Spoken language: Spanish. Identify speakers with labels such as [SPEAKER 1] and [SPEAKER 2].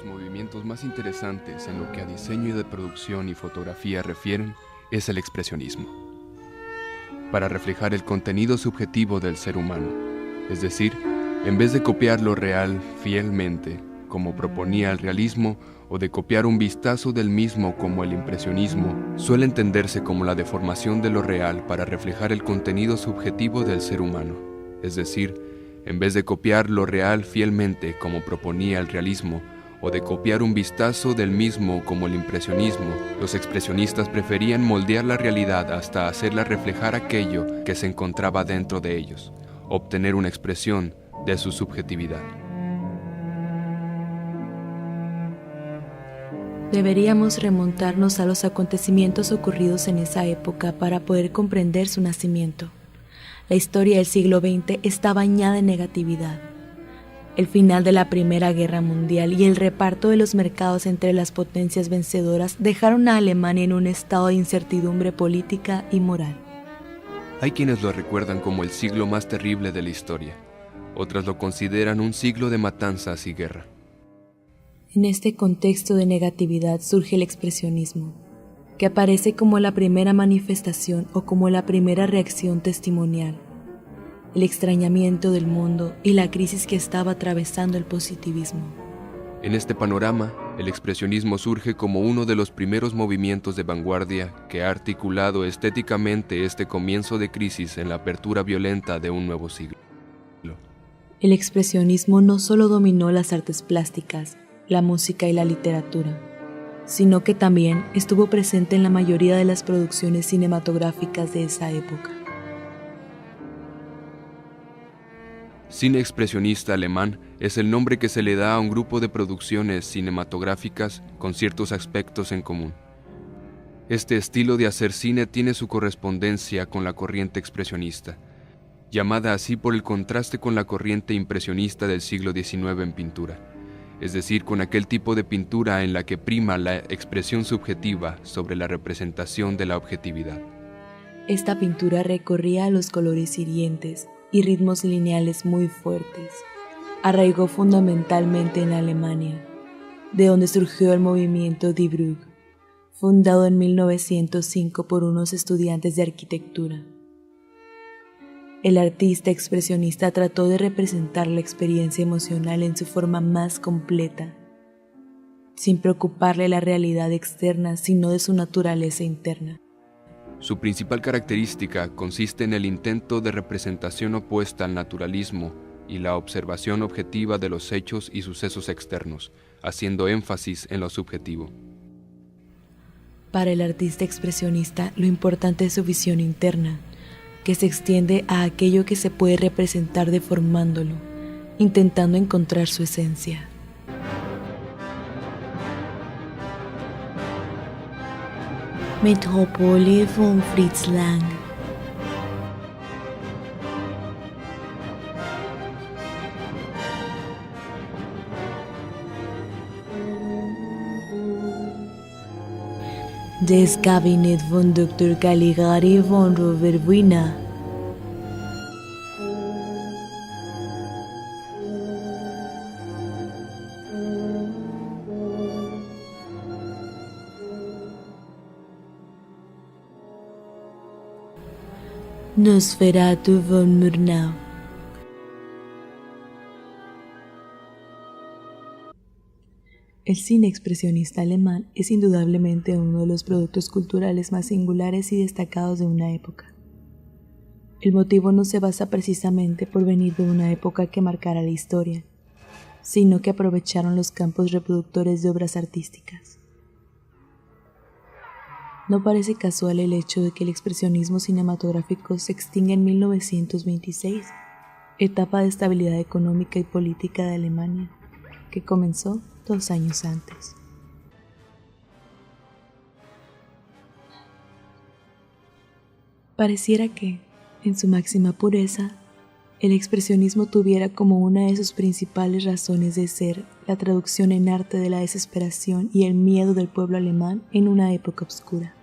[SPEAKER 1] los movimientos más interesantes en lo que a diseño de producción y fotografía refieren es el expresionismo. Para reflejar el contenido subjetivo del ser humano, es decir, en vez de copiar lo real fielmente, como proponía el realismo, o de copiar un vistazo del mismo como el impresionismo, suele entenderse como la deformación de lo real para reflejar el contenido subjetivo del ser humano, es decir, en vez de copiar lo real fielmente como proponía el realismo, o de copiar un vistazo del mismo como el impresionismo, los expresionistas preferían moldear la realidad hasta hacerla reflejar aquello que se encontraba dentro de ellos, obtener una expresión de su subjetividad.
[SPEAKER 2] Deberíamos remontarnos a los acontecimientos ocurridos en esa época para poder comprender su nacimiento. La historia del siglo XX está bañada en negatividad. El final de la Primera Guerra Mundial y el reparto de los mercados entre las potencias vencedoras dejaron a Alemania en un estado de incertidumbre política y moral.
[SPEAKER 1] Hay quienes lo recuerdan como el siglo más terrible de la historia. Otras lo consideran un siglo de matanzas y guerra.
[SPEAKER 2] En este contexto de negatividad surge el expresionismo, que aparece como la primera manifestación o como la primera reacción testimonial, el extrañamiento del mundo y la crisis que estaba atravesando el positivismo.
[SPEAKER 1] En este panorama, el expresionismo surge como uno de los primeros movimientos de vanguardia que ha articulado estéticamente este comienzo de crisis en la apertura violenta de un nuevo siglo.
[SPEAKER 2] El expresionismo no solo dominó las artes plásticas, la música y la literatura, sino que también estuvo presente en la mayoría de las producciones cinematográficas de esa época.
[SPEAKER 1] Cine expresionista alemán es el nombre que se le da a un grupo de producciones cinematográficas con ciertos aspectos en común. Este estilo de hacer cine tiene su correspondencia con la corriente expresionista, llamada así por el contraste con la corriente impresionista del siglo XIX en pintura, es decir, con aquel tipo de pintura en la que prima la expresión subjetiva sobre la representación de la objetividad.
[SPEAKER 2] Esta pintura recorría los colores hirientes y ritmos lineales muy fuertes. Arraigó fundamentalmente en Alemania, de donde surgió el movimiento Die Brücke, fundado en 1905 por unos estudiantes de arquitectura. El artista expresionista trató de representar la experiencia emocional en su forma más completa, sin preocuparle la realidad externa, sino de su naturaleza interna.
[SPEAKER 1] Su principal característica consiste en el intento de representación opuesta al naturalismo y la observación objetiva de los hechos y sucesos externos, haciendo énfasis en lo subjetivo.
[SPEAKER 2] Para el artista expresionista, lo importante es su visión interna, que se extiende a aquello que se puede representar deformándolo, intentando encontrar su esencia. Metropole von Fritz Lang. Das Kabinett von Dr. Caligari von Robert Wiener. Nosferatu von Murnau. El cine expresionista alemán es indudablemente uno de los productos culturales más singulares y destacados de una época. El motivo no se basa precisamente por venir de una época que marcara la historia, sino que aprovecharon los campos reproductores de obras artísticas. No parece casual el hecho de que el expresionismo cinematográfico se extinga en 1926, etapa de estabilidad económica y política de Alemania, que comenzó 2 años antes. Pareciera que, en su máxima pureza, el expresionismo tuviera como una de sus principales razones de ser la traducción en arte de la desesperación y el miedo del pueblo alemán en una época oscura.